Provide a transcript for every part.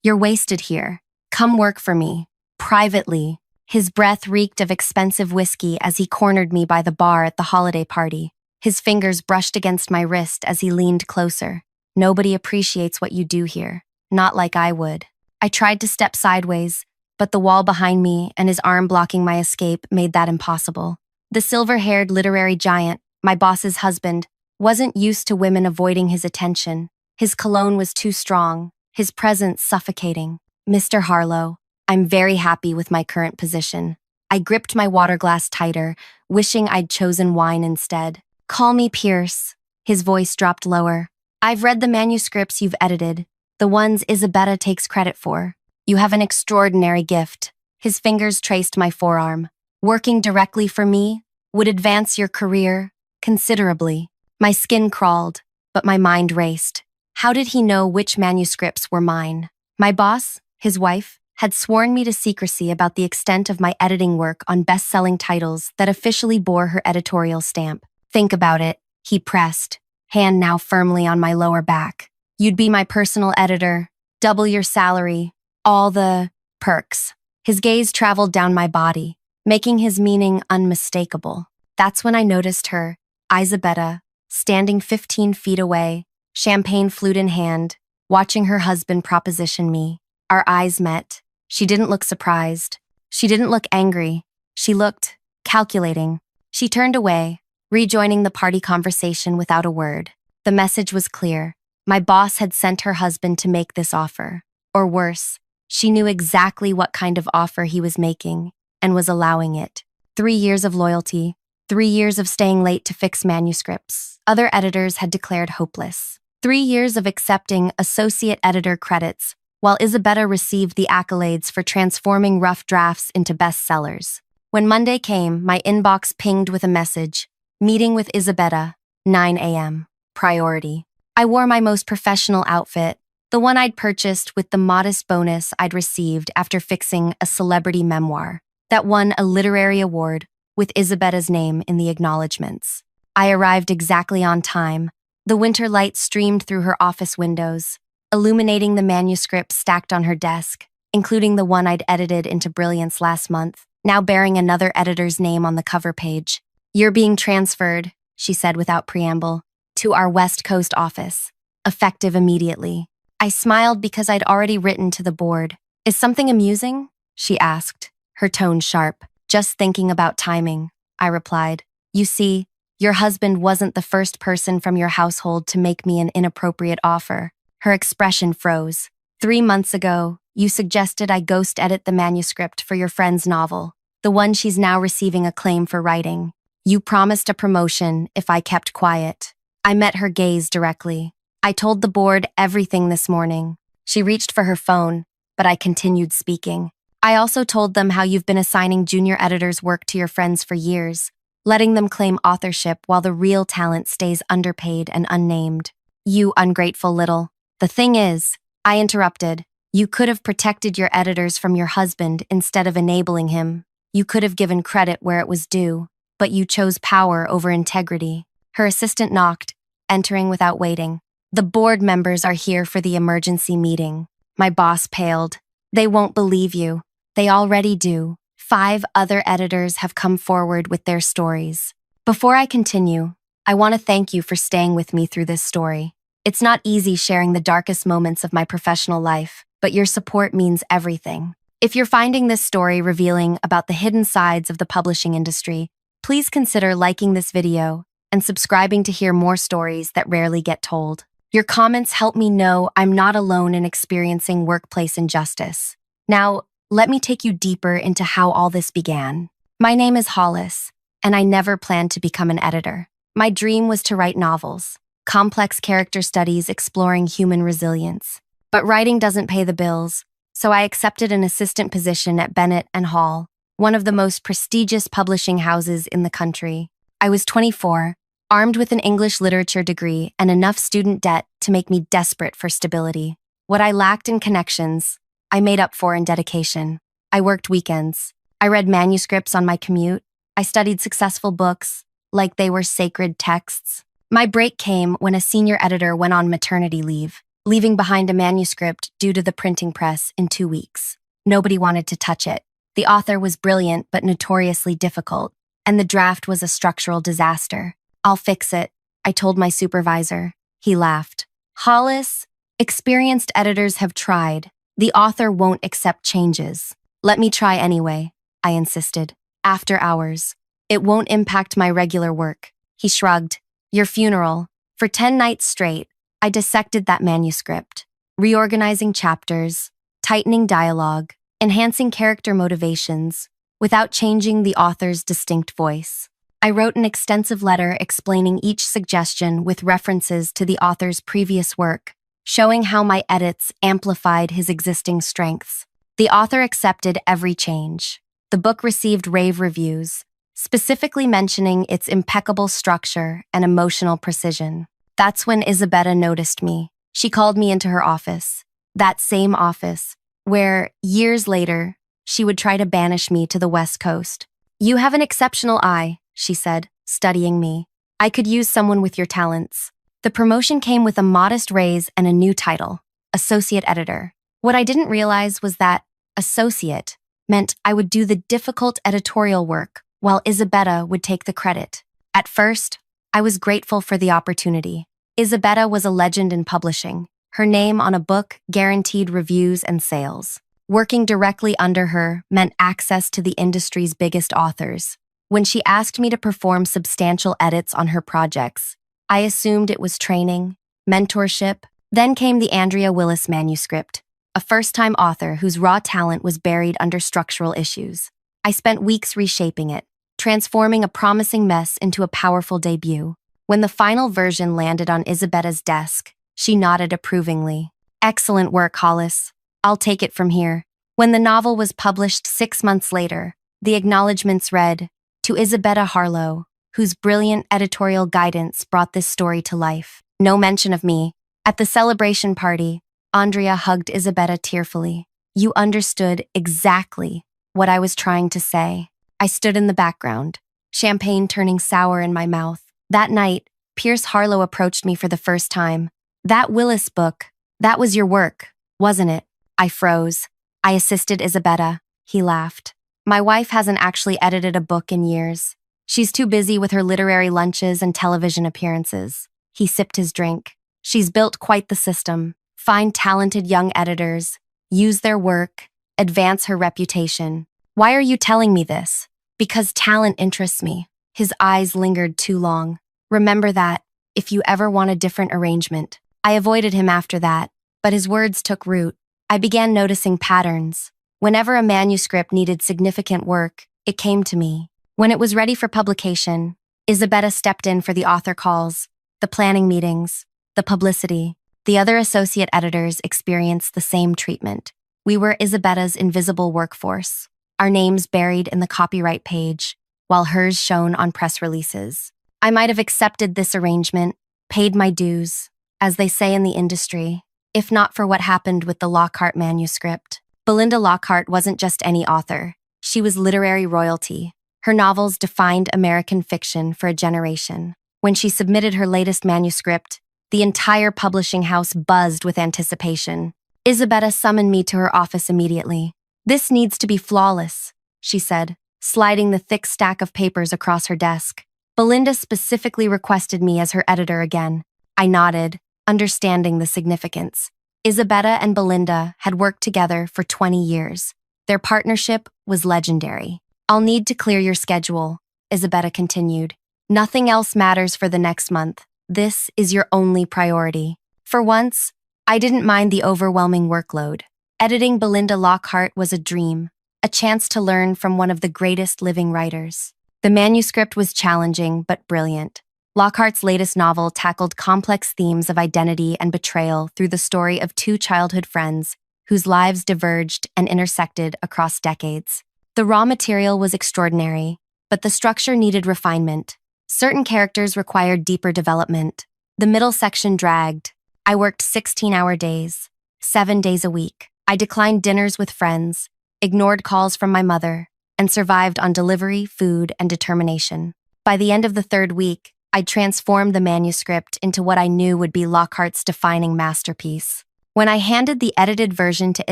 You're wasted here. Come work for me. Privately. His breath reeked of expensive whiskey as he cornered me by the bar at the holiday party. His fingers brushed against my wrist as he leaned closer. Nobody appreciates what you do here. Not like I would. I tried to step sideways, but the wall behind me and his arm blocking my escape made that impossible. The silver-haired literary giant, my boss's husband, wasn't used to women avoiding his attention. His cologne was too strong, his presence suffocating. Mr. Harlow, I'm very happy with my current position. I gripped my water glass tighter, wishing I'd chosen wine instead. Call me Pierce. His voice dropped lower. I've read the manuscripts you've edited, the ones Isabella takes credit for. You have an extraordinary gift. His fingers traced my forearm. Working directly for me would advance your career considerably. My skin crawled, but my mind raced. How did he know which manuscripts were mine? My boss, his wife, had sworn me to secrecy about the extent of my editing work on best-selling titles that officially bore her editorial stamp. Think about it, he pressed, hand now firmly on my lower back. You'd be my personal editor, double your salary, all the perks. His gaze traveled down my body, making his meaning unmistakable. That's when I noticed her, Isabella, standing 15 feet away, champagne flute in hand, watching her husband proposition me. Our eyes met. She didn't look surprised. She didn't look angry. She looked calculating. She turned away, rejoining the party conversation without a word. The message was clear. My boss had sent her husband to make this offer. Or worse, she knew exactly what kind of offer he was making and was allowing it. 3 years of loyalty, 3 years of staying late to fix manuscripts other editors had declared hopeless. 3 years of accepting associate editor credits, while Isabella received the accolades for transforming rough drafts into bestsellers. When Monday came, my inbox pinged with a message. Meeting with Isabella, 9 a.m. Priority. I wore my most professional outfit, the one I'd purchased with the modest bonus I'd received after fixing a celebrity memoir that won a literary award with Isabella's name in the acknowledgments. I arrived exactly on time. The winter light streamed through her office windows, illuminating the manuscript stacked on her desk, including the one I'd edited into brilliance last month, now bearing another editor's name on the cover page. You're being transferred, she said without preamble, to our West Coast office, effective immediately. I smiled because I'd already written to the board. Is something amusing? She asked, her tone sharp. Just thinking about timing, I replied. You see, your husband wasn't the first person from your household to make me an inappropriate offer. Her expression froze. 3 months ago, you suggested I ghost edit the manuscript for your friend's novel, the one she's now receiving acclaim for writing. You promised a promotion if I kept quiet. I met her gaze directly. I told the board everything this morning. She reached for her phone, but I continued speaking. I also told them how you've been assigning junior editors work to your friends for years, letting them claim authorship while the real talent stays underpaid and unnamed. You ungrateful little. The thing is, I interrupted, you could have protected your editors from your husband instead of enabling him. You could have given credit where it was due, but you chose power over integrity. Her assistant knocked, entering without waiting. The board members are here for the emergency meeting. My boss paled. They won't believe you. They already do. 5 other editors have come forward with their stories. Before I continue, I want to thank you for staying with me through this story. It's not easy sharing the darkest moments of my professional life, but your support means everything. If you're finding this story revealing about the hidden sides of the publishing industry, please consider liking this video and subscribing to hear more stories that rarely get told. Your comments help me know I'm not alone in experiencing workplace injustice. Now, let me take you deeper into how all this began. My name is Hollis, and I never planned to become an editor. My dream was to write novels, complex character studies exploring human resilience. But writing doesn't pay the bills, so I accepted an assistant position at Bennett and Hall, one of the most prestigious publishing houses in the country. I was 24, armed with an English literature degree and enough student debt to make me desperate for stability. What I lacked in connections, I made up for in dedication. I worked weekends. I read manuscripts on my commute. I studied successful books, like they were sacred texts. My break came when a senior editor went on maternity leave. leaving behind a manuscript due to the printing press in 2 weeks. Nobody wanted to touch it. The author was brilliant but notoriously difficult, and the draft was a structural disaster. "I'll fix it," I told my supervisor. He laughed. "Hollis, experienced editors have tried. The author won't accept changes." "Let me try anyway," I insisted. "After hours. It won't impact my regular work." He shrugged. "Your funeral." For 10 nights straight, I dissected that manuscript, reorganizing chapters, tightening dialogue, enhancing character motivations, without changing the author's distinct voice. I wrote an extensive letter explaining each suggestion with references to the author's previous work, showing how my edits amplified his existing strengths. The author accepted every change. The book received rave reviews, specifically mentioning its impeccable structure and emotional precision. That's when Isabella noticed me. She called me into her office, that same office where, years later, she would try to banish me to the West Coast. "You have an exceptional eye," she said, studying me. "I could use someone with your talents." The promotion came with a modest raise and a new title, Associate Editor. What I didn't realize was that associate meant I would do the difficult editorial work, while Isabella would take the credit. At first, I was grateful for the opportunity. Isabella was a legend in publishing. Her name on a book guaranteed reviews and sales. Working directly under her meant access to the industry's biggest authors. When she asked me to perform substantial edits on her projects, I assumed it was training, mentorship. Then came the Andrea Willis manuscript, a first-time author whose raw talent was buried under structural issues. I spent weeks reshaping it, transforming a promising mess into a powerful debut. When the final version landed on Isabella's desk, she nodded approvingly. "Excellent work, Hollis. I'll take it from here." When the novel was published 6 months later, the acknowledgments read, "To Isabella Harlow, whose brilliant editorial guidance brought this story to life." No mention of me. At the celebration party, Andrea hugged Isabella tearfully. "You understood exactly what I was trying to say." I stood in the background, champagne turning sour in my mouth. That night, Pierce Harlow approached me for the first time. "That Willis book, that was your work, wasn't it?" I froze. "I assisted Isabella." He laughed. "My wife hasn't actually edited a book in years. She's too busy with her literary lunches and television appearances." He sipped his drink. "She's built quite the system. Find talented young editors, use their work, advance her reputation." "Why are you telling me this?" "Because talent interests me." His eyes lingered too long. "Remember that, if you ever want a different arrangement." I avoided him after that, but his words took root. I began noticing patterns. Whenever a manuscript needed significant work, it came to me. When it was ready for publication, Isabella stepped in for the author calls, the planning meetings, the publicity. The other associate editors experienced the same treatment. We were Isabella's invisible workforce, our names buried in the copyright page, while hers shone on press releases. I might have accepted this arrangement, paid my dues, as they say in the industry, if not for what happened with the Lockhart manuscript. Belinda Lockhart wasn't just any author. She was literary royalty. Her novels defined American fiction for a generation. When she submitted her latest manuscript, the entire publishing house buzzed with anticipation. Isabella summoned me to her office immediately. "This needs to be flawless," she said, sliding the thick stack of papers across her desk. "Belinda specifically requested me as her editor again." I nodded, understanding the significance. Isabella and Belinda had worked together for 20 years. Their partnership was legendary. "I'll need to clear your schedule," Isabella continued. "Nothing else matters for the next month. This is your only priority." For once, I didn't mind the overwhelming workload. Editing Belinda Lockhart was a dream, a chance to learn from one of the greatest living writers. The manuscript was challenging but brilliant. Lockhart's latest novel tackled complex themes of identity and betrayal through the story of two childhood friends whose lives diverged and intersected across decades. The raw material was extraordinary, but the structure needed refinement. Certain characters required deeper development. The middle section dragged. I worked 16-hour days, 7 days a week. I declined dinners with friends, ignored calls from my mother, and survived on delivery, food, and determination. By the end of the third week, I'd transformed the manuscript into what I knew would be Lockhart's defining masterpiece. When I handed the edited version to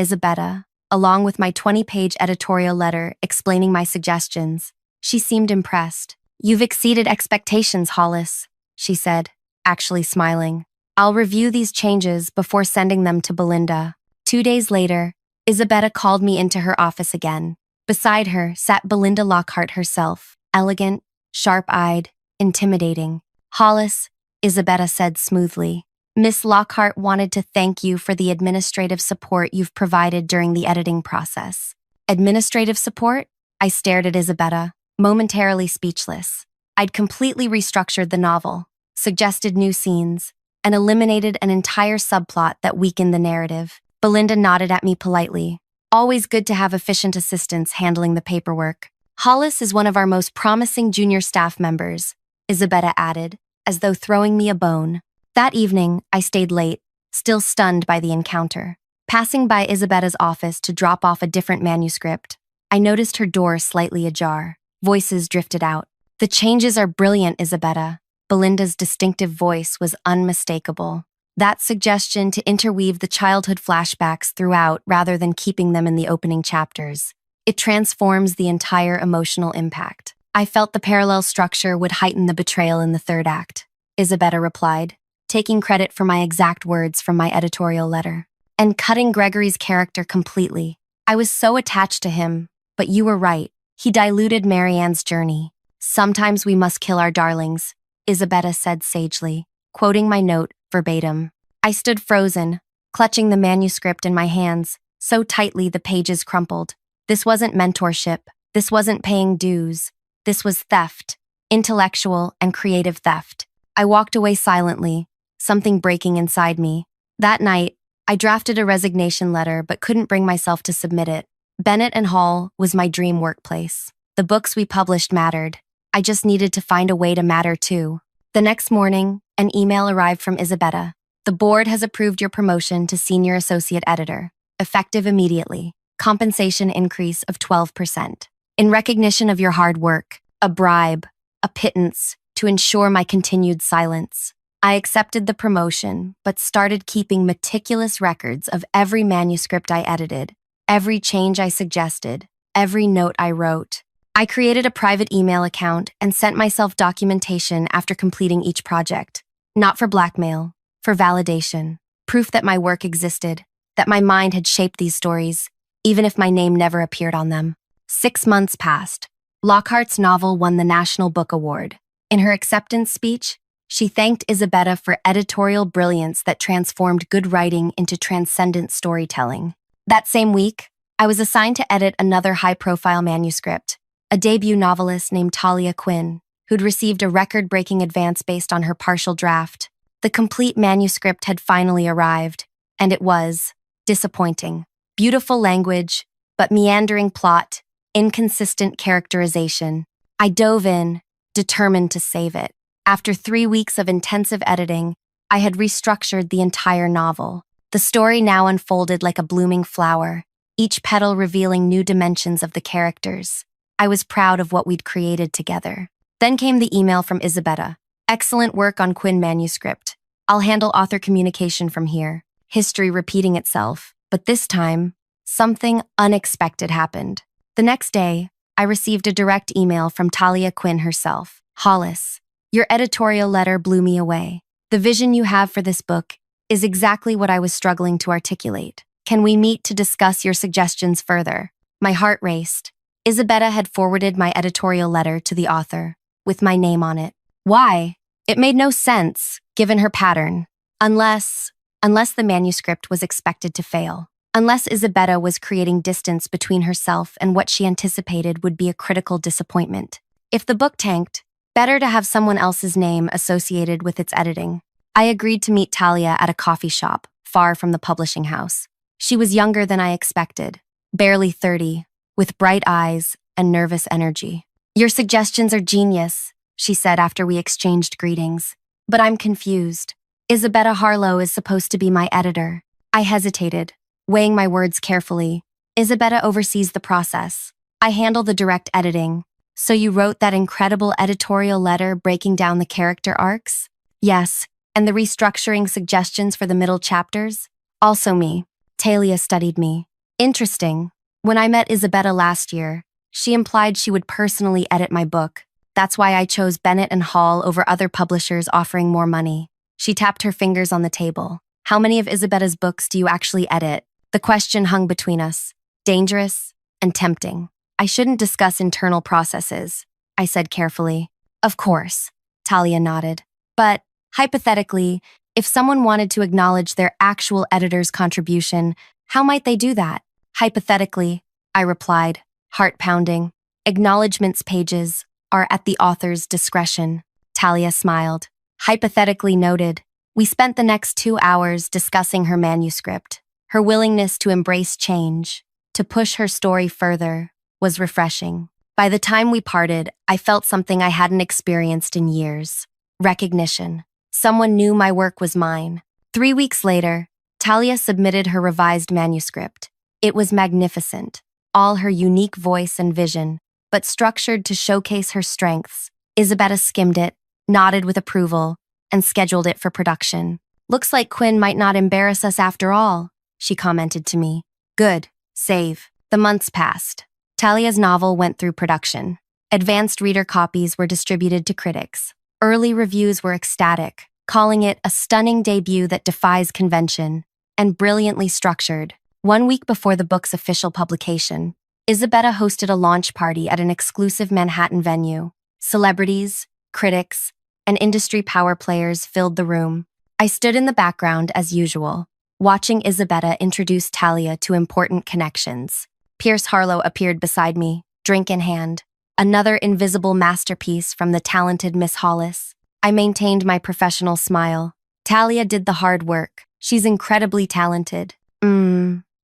Isabella, along with my 20-page editorial letter explaining my suggestions, she seemed impressed. "You've exceeded expectations, Hollis," she said, actually smiling. "I'll review these changes before sending them to Belinda." 2 days later, Isabella called me into her office again. Beside her sat Belinda Lockhart herself, elegant, sharp-eyed, intimidating. "Hollis," Isabella said smoothly, "Miss Lockhart wanted to thank you for the administrative support you've provided during the editing process." Administrative support? I stared at Isabella, momentarily speechless. I'd completely restructured the novel, suggested new scenes, and eliminated an entire subplot that weakened the narrative. Belinda nodded at me politely. "Always good to have efficient assistants handling the paperwork." "Hollis is one of our most promising junior staff members," Isabella added, as though throwing me a bone. That evening, I stayed late, still stunned by the encounter. Passing by Isabella's office to drop off a different manuscript, I noticed her door slightly ajar. Voices drifted out. "The changes are brilliant, Isabella." Belinda's distinctive voice was unmistakable. That suggestion to interweave the childhood flashbacks throughout rather than keeping them in the opening chapters. It transforms the entire emotional impact. "I felt the parallel structure would heighten the betrayal in the third act," Isabella replied, taking credit for my exact words from my editorial letter. "And cutting Gregory's character completely. I was so attached to him, but you were right. He diluted Marianne's journey. Sometimes we must kill our darlings," Isabella said sagely, quoting my note verbatim. I stood frozen, clutching the manuscript in my hands, so tightly the pages crumpled. This wasn't mentorship. This wasn't paying dues. This was theft, intellectual and creative theft. I walked away silently, something breaking inside me. That night, I drafted a resignation letter but couldn't bring myself to submit it. Bennett and Hall was my dream workplace. The books we published mattered. I just needed to find a way to matter too. The next morning, an email arrived from Isabella. "The board has approved your promotion to senior associate editor, effective immediately. Compensation increase of 12%. In recognition of your hard work, a bribe, a pittance, to ensure my continued silence." I accepted the promotion, but started keeping meticulous records of every manuscript I edited, every change I suggested, every note I wrote. I created a private email account and sent myself documentation after completing each project. Not for blackmail, for validation. Proof that my work existed, that my mind had shaped these stories, even if my name never appeared on them. 6 months passed. Lockhart's novel won the National Book Award. In her acceptance speech, she thanked Isabella for editorial brilliance that transformed good writing into transcendent storytelling. That same week, I was assigned to edit another high-profile manuscript, a debut novelist named Talia Quinn, who'd received a record-breaking advance based on her partial draft. The complete manuscript had finally arrived, and it was disappointing. Beautiful language, but meandering plot, inconsistent characterization. I dove in, determined to save it. After 3 weeks of intensive editing, I had restructured the entire novel. The story now unfolded like a blooming flower, each petal revealing new dimensions of the characters. I was proud of what we'd created together. Then came the email from Isabella. "Excellent work on Quinn manuscript. I'll handle author communication from here." History repeating itself, but this time, something unexpected happened. The next day, I received a direct email from Talia Quinn herself. "Hollis, your editorial letter blew me away. The vision you have for this book is exactly what I was struggling to articulate. Can we meet to discuss your suggestions further?" My heart raced. Isabella had forwarded my editorial letter to the author, with my name on it. Why? It made no sense, given her pattern. Unless the manuscript was expected to fail. Unless Isabella was creating distance between herself and what she anticipated would be a critical disappointment. If the book tanked, better to have someone else's name associated with its editing. I agreed to meet Talia at a coffee shop, far from the publishing house. She was younger than I expected, barely 30, with bright eyes and nervous energy. "Your suggestions are genius," she said after we exchanged greetings. "But I'm confused. Isabella Harlow is supposed to be my editor." I hesitated, weighing my words carefully. "Isabella oversees the process. I handle the direct editing. So you wrote that incredible editorial letter breaking down the character arcs? Yes, and the restructuring suggestions for the middle chapters? Also me. Talia studied me. Interesting. When I met Isabetta last year, she implied she would personally edit my book. That's why I chose Bennett and Hall over other publishers offering more money. She tapped her fingers on the table. How many of Isabetta's books do you actually edit? The question hung between us. Dangerous and tempting. I shouldn't discuss internal processes, I said carefully. Of course, Talia nodded. But, hypothetically, if someone wanted to acknowledge their actual editor's contribution, how might they do that? Hypothetically, I replied, heart pounding. Acknowledgements pages are at the author's discretion. Talia smiled. Hypothetically noted. We spent the next 2 hours discussing her manuscript. Her willingness to embrace change, to push her story further, was refreshing. By the time we parted, I felt something I hadn't experienced in years. Recognition. Someone knew my work was mine. 3 weeks later, Talia submitted her revised manuscript. It was magnificent, all her unique voice and vision, but structured to showcase her strengths. Isabetta skimmed it, nodded with approval, and scheduled it for production. Looks like Quinn might not embarrass us after all, she commented to me. Good. Save. The months passed. Talia's novel went through production. Advanced reader copies were distributed to critics. Early reviews were ecstatic, calling it a stunning debut that defies convention, and brilliantly structured. 1 week before the book's official publication, Isabetta hosted a launch party at an exclusive Manhattan venue. Celebrities, critics, and industry power players filled the room. I stood in the background as usual, watching Isabetta introduce Talia to important connections. Pierce Harlow appeared beside me, drink in hand. Another invisible masterpiece from the talented Miss Hollis. I maintained my professional smile. Talia did the hard work. She's incredibly talented.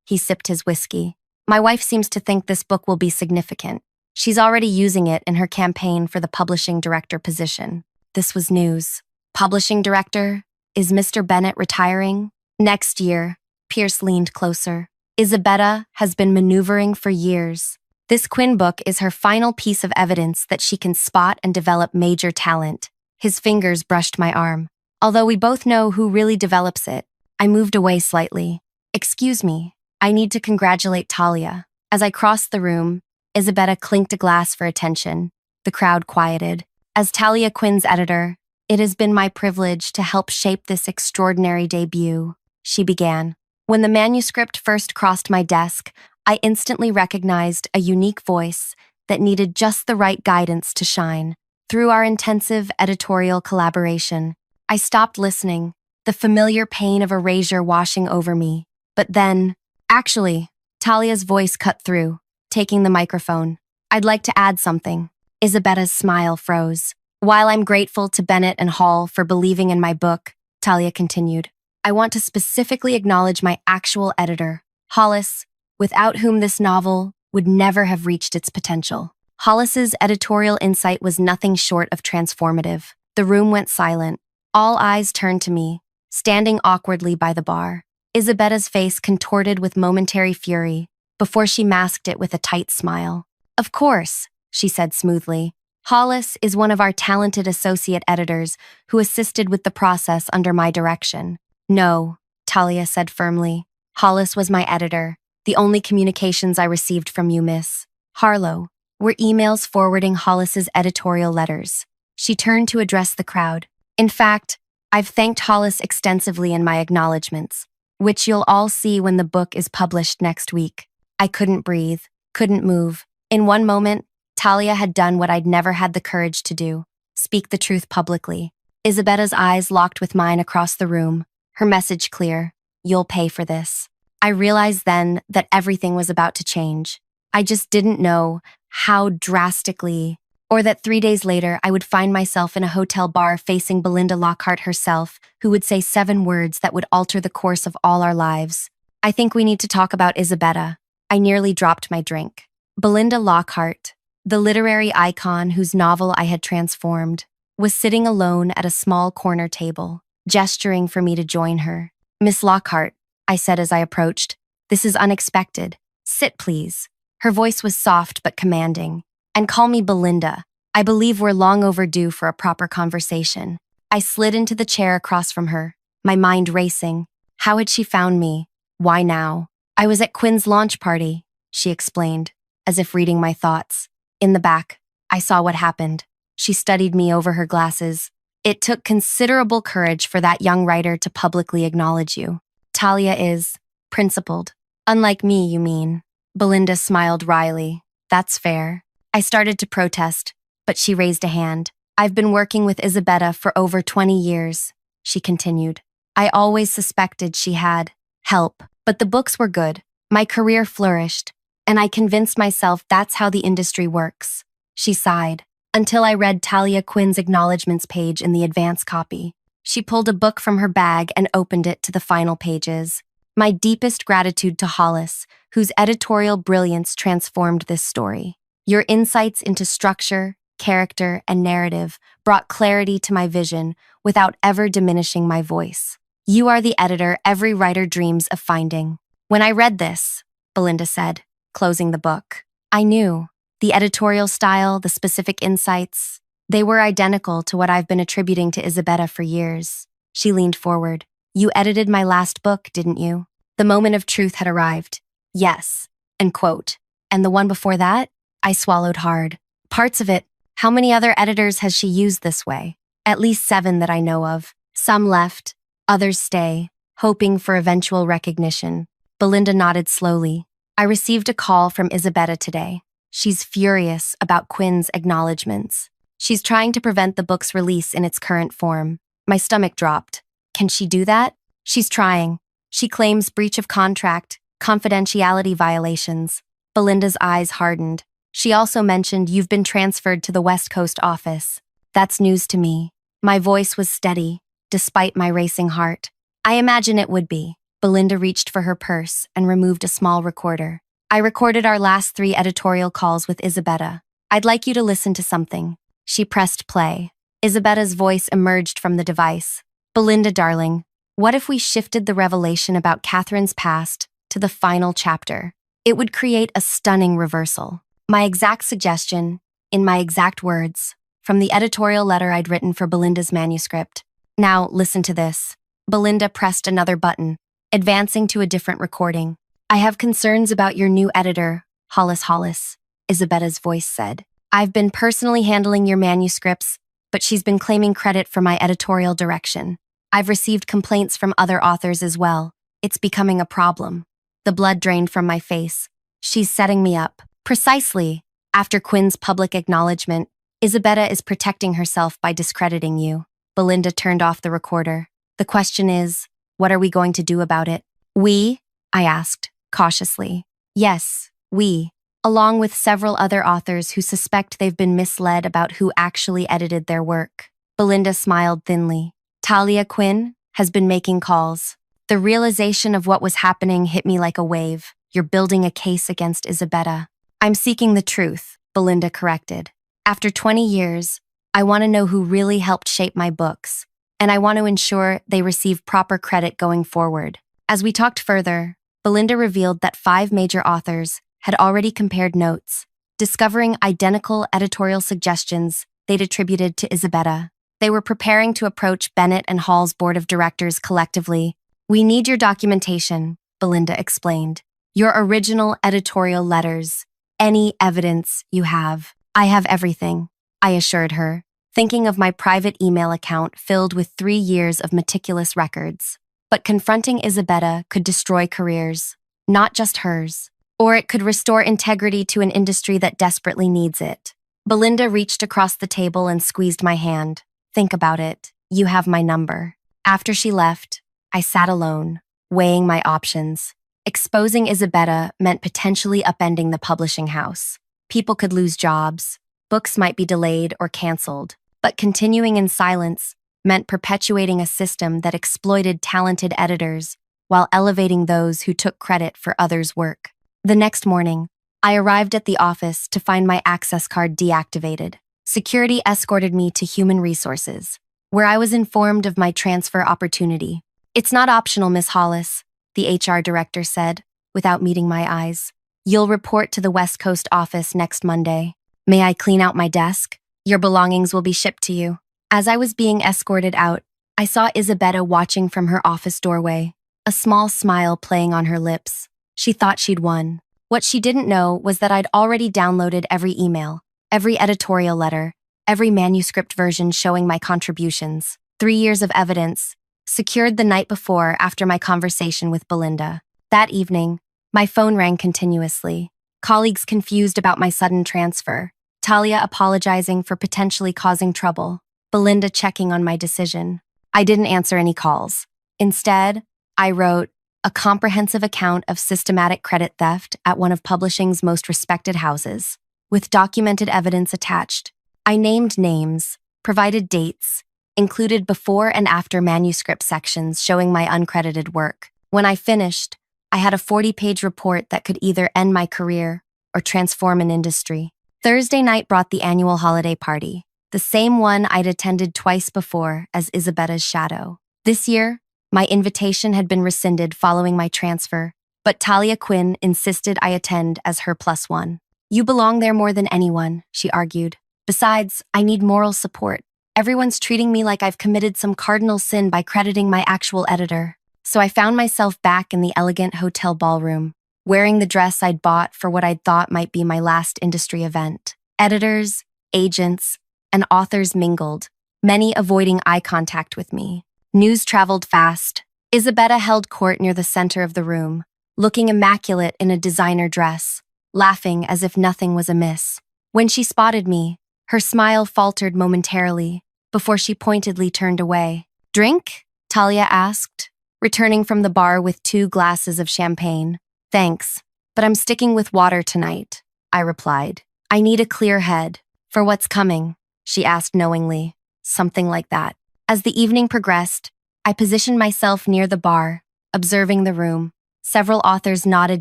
He sipped his whiskey. My wife seems to think this book will be significant. She's already using it in her campaign for the publishing director position. This was news. Publishing director? Is Mr. Bennett retiring? Next year. Pierce leaned closer. Isabetta has been maneuvering for years. This Quinn book is her final piece of evidence that she can spot and develop major talent. His fingers brushed my arm. Although we both know who really develops it, I moved away slightly. Excuse me, I need to congratulate Talia. As I crossed the room, Isabetta clinked a glass for attention. The crowd quieted. As Talia Quinn's editor, it has been my privilege to help shape this extraordinary debut, she began. When the manuscript first crossed my desk, I instantly recognized a unique voice that needed just the right guidance to shine. Through our intensive editorial collaboration, I stopped listening, the familiar pain of erasure washing over me. But then, actually, Talia's voice cut through, taking the microphone. I'd like to add something. Isabetta's smile froze. While I'm grateful to Bennett and Hall for believing in my book, Talia continued, I want to specifically acknowledge my actual editor, Hollis, without whom this novel would never have reached its potential. Hollis's editorial insight was nothing short of transformative. The room went silent. All eyes turned to me, standing awkwardly by the bar. Isabetta's face contorted with momentary fury before she masked it with a tight smile. Of course, she said smoothly. Hollis is one of our talented associate editors who assisted with the process under my direction. No, Talia said firmly. Hollis was my editor. The only communications I received from you, Miss Harlow, were emails forwarding Hollis's editorial letters. She turned to address the crowd. In fact, I've thanked Hollis extensively in my acknowledgments, which you'll all see when the book is published next week. I couldn't breathe, couldn't move. In one moment, Talia had done what I'd never had the courage to do, speak the truth publicly. Isabetta's eyes locked with mine across the room, her message clear, you'll pay for this. I realized then that everything was about to change. I just didn't know how drastically, or that 3 days later I would find myself in a hotel bar facing Belinda Lockhart herself, who would say 7 words that would alter the course of all our lives. I think we need to talk about Isabetta. I nearly dropped my drink. Belinda Lockhart, the literary icon whose novel I had transformed, was sitting alone at a small corner table, gesturing for me to join her. Miss Lockhart, I said as I approached, this is unexpected. Sit, please. Her voice was soft but commanding, And call me Belinda. I believe we're long overdue for a proper conversation. I slid into the chair across from her, my mind racing. How had she found me? Why now? I was at Quinn's launch party, she explained, as if reading my thoughts. In the back, I saw what happened. She studied me over her glasses. It took considerable courage for that young writer to publicly acknowledge you. Talia is principled. Unlike me, you mean? Belinda smiled wryly. That's fair. I started to protest, but she raised a hand. I've been working with Isabetta for over 20 years, she continued. I always suspected she had help, but the books were good. My career flourished, and I convinced myself that's how the industry works. She sighed, until I read Talia Quinn's acknowledgements page in the advance copy. She pulled a book from her bag and opened it to the final pages. My deepest gratitude to Hollis, whose editorial brilliance transformed this story. Your insights into structure, character, and narrative brought clarity to my vision without ever diminishing my voice. You are the editor every writer dreams of finding. When I read this, Belinda said, closing the book, I knew. The editorial style, the specific insights, they were identical to what I've been attributing to Isabetta for years. She leaned forward. You edited my last book, didn't you? The moment of truth had arrived. Yes. And quote. And the one before that? I swallowed hard. Parts of it. How many other editors has she used this way? At least 7 that I know of. Some left, others stay, hoping for eventual recognition. Belinda nodded slowly. I received a call from Isabetta today. She's furious about Quinn's acknowledgements. She's trying to prevent the book's release in its current form. My stomach dropped. Can she do that? She's trying. She claims breach of contract, confidentiality violations. Belinda's eyes hardened. She also mentioned you've been transferred to the West Coast office. That's news to me. My voice was steady, despite my racing heart. I imagine it would be. Belinda reached for her purse and removed a small recorder. I recorded our last 3 editorial calls with Isabetta. I'd like you to listen to something. She pressed play. Isabetta's voice emerged from the device. Belinda, darling, what if we shifted the revelation about Catherine's past to the final chapter? It would create a stunning reversal. My exact suggestion, in my exact words, from the editorial letter I'd written for Belinda's manuscript. Now, listen to this. Belinda pressed another button, advancing to a different recording. I have concerns about your new editor, Hollis, Isabetta's voice said. I've been personally handling your manuscripts, but she's been claiming credit for my editorial direction. I've received complaints from other authors as well. It's becoming a problem. The blood drained from my face. She's setting me up. Precisely. After Quinn's public acknowledgement, Isabetta is protecting herself by discrediting you. Belinda turned off the recorder. The question is, what are we going to do about it? We? I asked, cautiously. Yes, we. Along with several other authors who suspect they've been misled about who actually edited their work. Belinda smiled thinly. Talia Quinn has been making calls. The realization of what was happening hit me like a wave. You're building a case against Isabetta. I'm seeking the truth, Belinda corrected. After 20 years, I want to know who really helped shape my books, and I want to ensure they receive proper credit going forward. As we talked further, Belinda revealed that 5 major authors had already compared notes, discovering identical editorial suggestions they'd attributed to Isabetta. They were preparing to approach Bennett and Hall's board of directors collectively. We need your documentation, Belinda explained. Your original editorial letters. Any evidence you have. I have everything, I assured her, thinking of my private email account filled with 3 years of meticulous records. But confronting Isabetta could destroy careers, not just hers. Or it could restore integrity to an industry that desperately needs it. Belinda reached across the table and squeezed my hand. Think about it. You have my number. After she left, I sat alone, weighing my options. Exposing Isabetta meant potentially upending the publishing house. People could lose jobs, books might be delayed or canceled, but continuing in silence meant perpetuating a system that exploited talented editors while elevating those who took credit for others' work. The next morning, I arrived at the office to find my access card deactivated. Security escorted me to Human Resources, where I was informed of my transfer opportunity. It's not optional, Miss Hollis, the HR director said, without meeting my eyes. You'll report to the West Coast office next Monday. May I clean out my desk? Your belongings will be shipped to you. As I was being escorted out, I saw Isabetta watching from her office doorway, a small smile playing on her lips. She thought she'd won. What she didn't know was that I'd already downloaded every email, every editorial letter, every manuscript version showing my contributions. 3 years of evidence, secured the night before after my conversation with Belinda. That evening, my phone rang continuously. Colleagues confused about my sudden transfer. Talia apologizing for potentially causing trouble. Belinda checking on my decision. I didn't answer any calls. Instead, I wrote a comprehensive account of systematic credit theft at one of publishing's most respected houses, with documented evidence attached. I named names, provided dates, included before and after manuscript sections showing my uncredited work. When I finished, I had a 40-page report that could either end my career or transform an industry. Thursday night brought the annual holiday party, the same one I'd attended twice before as Isabetta's shadow. This year, my invitation had been rescinded following my transfer, but Talia Quinn insisted I attend as her +1. You belong there more than anyone, she argued. Besides, I need moral support. Everyone's treating me like I've committed some cardinal sin by crediting my actual editor. So I found myself back in the elegant hotel ballroom, wearing the dress I'd bought for what I'd thought might be my last industry event. Editors, agents, and authors mingled, many avoiding eye contact with me. News traveled fast. Isabetta held court near the center of the room, looking immaculate in a designer dress, laughing as if nothing was amiss. When she spotted me, her smile faltered momentarily before she pointedly turned away. Drink? Talia asked, returning from the bar with 2 glasses of champagne. Thanks, but I'm sticking with water tonight, I replied. I need a clear head. For what's coming? She asked knowingly. Something like that. As the evening progressed, I positioned myself near the bar, observing the room. Several authors nodded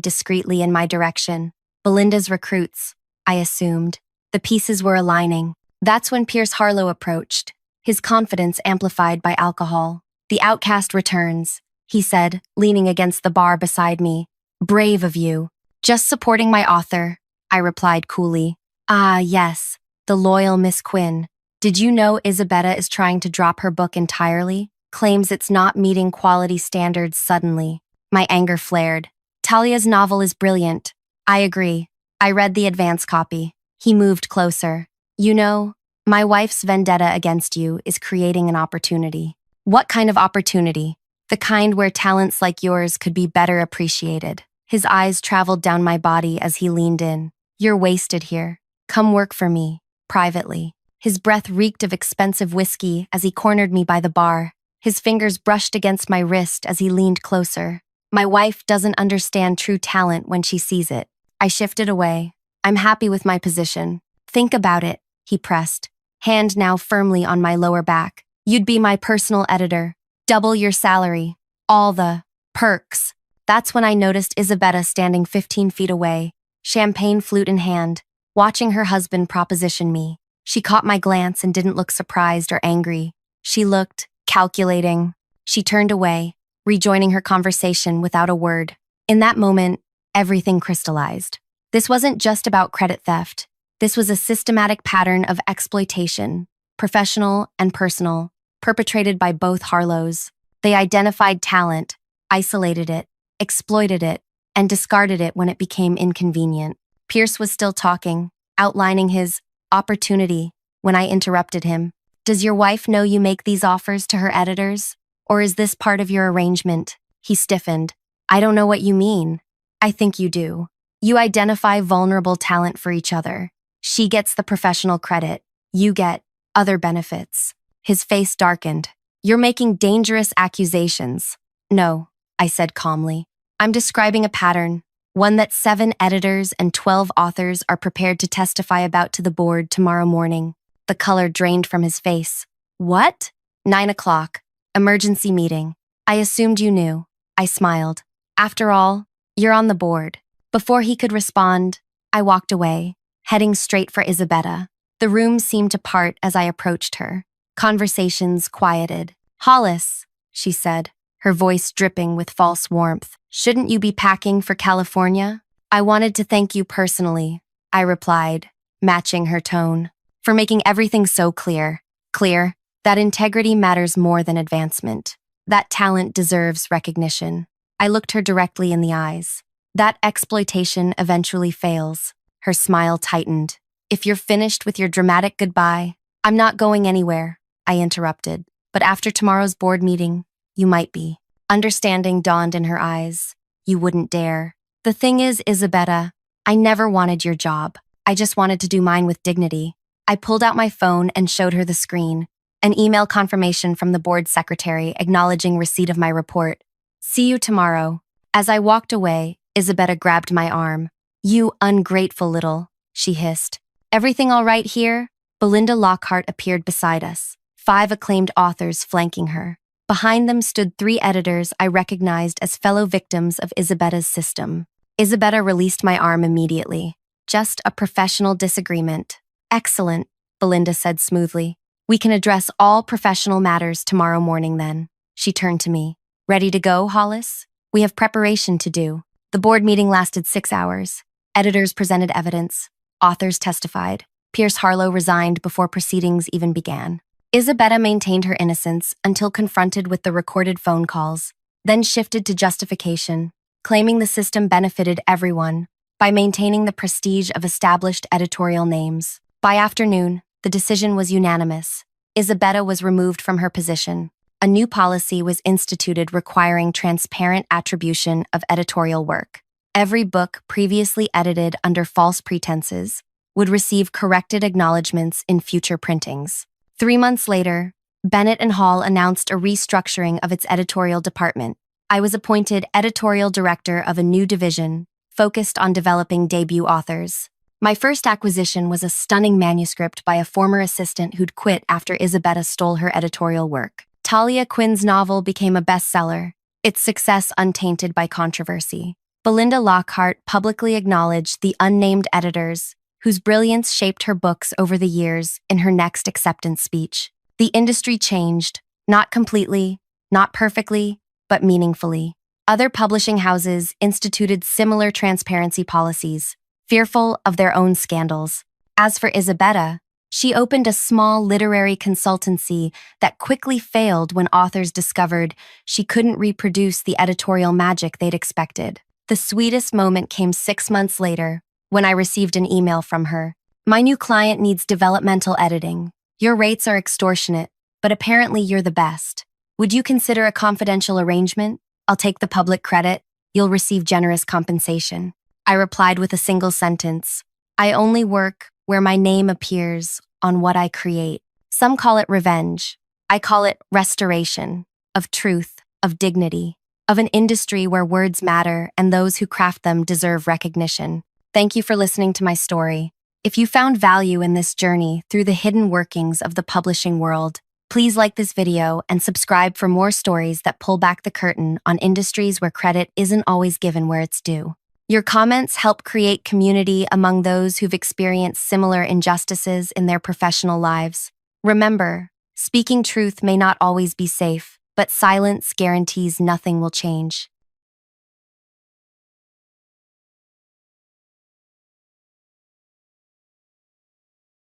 discreetly in my direction. Belinda's recruits, I assumed. The pieces were aligning. That's when Pierce Harlow approached, his confidence amplified by alcohol. The outcast returns, he said, leaning against the bar beside me. Brave of you. Just supporting my author, I replied coolly. Ah, yes, the loyal Miss Quinn. Did you know Isabetta is trying to drop her book entirely? Claims it's not meeting quality standards suddenly. My anger flared. Talia's novel is brilliant. I agree. I read the advance copy. He moved closer. You know, my wife's vendetta against you is creating an opportunity. What kind of opportunity? The kind where talents like yours could be better appreciated. His eyes traveled down my body as he leaned in. You're wasted here. Come work for me, privately. His breath reeked of expensive whiskey as he cornered me by the bar. His fingers brushed against my wrist as he leaned closer. My wife doesn't understand true talent when she sees it. I shifted away. I'm happy with my position. Think about it, he pressed, hand now firmly on my lower back. You'd be my personal editor. Double your salary. All the perks. That's when I noticed Isabetta standing 15 feet away, champagne flute in hand, watching her husband proposition me. She caught my glance and didn't look surprised or angry. She looked calculating. She turned away, rejoining her conversation without a word. In that moment, everything crystallized. This wasn't just about credit theft. This was a systematic pattern of exploitation, professional and personal, perpetrated by both Harlows. They identified talent, isolated it, exploited it, and discarded it when it became inconvenient. Pierce was still talking, outlining his opportunity when I interrupted him. Does your wife know you make these offers to her editors? Or is this part of your arrangement? He stiffened. I don't know what you mean. I think you do. You identify vulnerable talent for each other. She gets the professional credit. You get other benefits. His face darkened. You're making dangerous accusations. No, I said calmly. I'm describing a pattern, one that 7 editors and 12 authors are prepared to testify about to the board tomorrow morning. The color drained from his face. What? 9 o'clock. Emergency meeting. I assumed you knew. I smiled. After all, you're on the board. Before he could respond, I walked away, heading straight for Isabetta. The room seemed to part as I approached her. Conversations quieted. Hollis, she said, her voice dripping with false warmth. Shouldn't you be packing for California? I wanted to thank you personally, I replied, matching her tone. For making everything so clear. Clear that integrity matters more than advancement. That talent deserves recognition. I looked her directly in the eyes. That exploitation eventually fails. Her smile tightened. If you're finished with your dramatic goodbye, I'm not going anywhere, I interrupted. But after tomorrow's board meeting, you might be. Understanding dawned in her eyes. You wouldn't dare. The thing is, Isabetta, I never wanted your job. I just wanted to do mine with dignity. I pulled out my phone and showed her the screen. An email confirmation from the board secretary acknowledging receipt of my report. See you tomorrow. As I walked away, Isabetta grabbed my arm. You ungrateful little, she hissed. Everything all right here? Belinda Lockhart appeared beside us, 5 acclaimed authors flanking her. Behind them stood 3 editors I recognized as fellow victims of Isabetta's system. Isabetta released my arm immediately. Just a professional disagreement. Excellent, Belinda said smoothly. We can address all professional matters tomorrow morning then. She turned to me. Ready to go, Hollis? We have preparation to do. The board meeting lasted 6 hours. Editors presented evidence. Authors testified. Pierce Harlow resigned before proceedings even began. Isabetta maintained her innocence until confronted with the recorded phone calls, then shifted to justification, claiming the system benefited everyone by maintaining the prestige of established editorial names. By afternoon, the decision was unanimous. Isabetta was removed from her position. A new policy was instituted requiring transparent attribution of editorial work. Every book previously edited under false pretenses would receive corrected acknowledgments in future printings. 3 months later, Bennett and Hall announced a restructuring of its editorial department. I was appointed editorial director of a new division focused on developing debut authors. My first acquisition was a stunning manuscript by a former assistant who'd quit after Isabetta stole her editorial work. Talia Quinn's novel became a bestseller, its success untainted by controversy. Belinda Lockhart publicly acknowledged the unnamed editors whose brilliance shaped her books over the years in her next acceptance speech. The industry changed, not completely, not perfectly, but meaningfully. Other publishing houses instituted similar transparency policies, fearful of their own scandals. As for Isabetta, she opened a small literary consultancy that quickly failed when authors discovered she couldn't reproduce the editorial magic they'd expected. The sweetest moment came 6 months later, when I received an email from her. My new client needs developmental editing. Your rates are extortionate, but apparently you're the best. Would you consider a confidential arrangement? I'll take the public credit. You'll receive generous compensation. I replied with a single sentence. I only work where my name appears on what I create. Some call it revenge. I call it restoration of truth, of dignity, of an industry where words matter and those who craft them deserve recognition. Thank you for listening to my story. If you found value in this journey through the hidden workings of the publishing world, please like this video and subscribe for more stories that pull back the curtain on industries where credit isn't always given where it's due. Your comments help create community among those who've experienced similar injustices in their professional lives. Remember, speaking truth may not always be safe, but silence guarantees nothing will change.